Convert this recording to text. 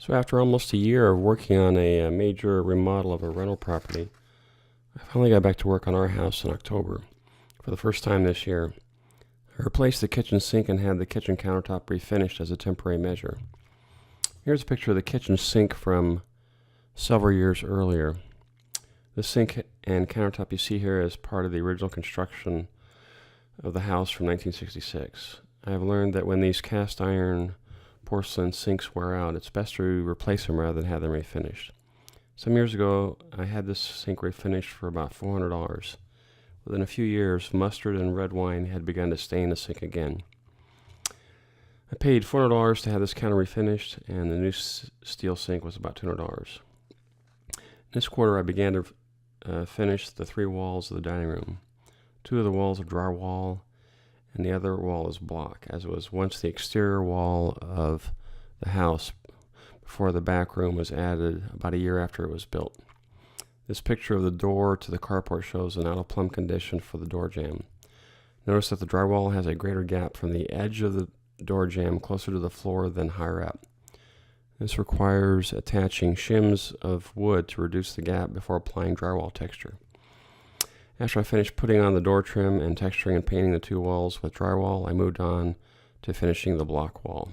So after almost a year of working on a major remodel of a rental property, I finally got back to work on our house in October for the first time this year. I replaced the kitchen sink and had the kitchen countertop refinished as a temporary measure. Here's a picture of the kitchen sink from several years earlier. The sink and countertop you see here is part of the original construction of the house from 1966. I have learned that when these cast iron porcelain sinks wear out, it's best to replace them rather than have them refinished. Some years ago, I had this sink refinished for about $400. Within a few years, mustard and red wine had begun to stain the sink again. I paid $400 to have this counter refinished, and the new steel sink was about $200. This quarter, I began to finish the 3 walls of the dining room. 2 of the walls are drywall, and the other wall is block, as it was once the exterior wall of the house before the back room was added about a year after it was built. This picture of the door to the carport shows an out-of-plumb condition for the door jamb. Notice that the drywall has a greater gap from the edge of the door jamb closer to the floor than higher up. This requires attaching shims of wood to reduce the gap before applying drywall texture. After I finished putting on the door trim and texturing and painting the 2 walls with drywall, I moved on to finishing the block wall.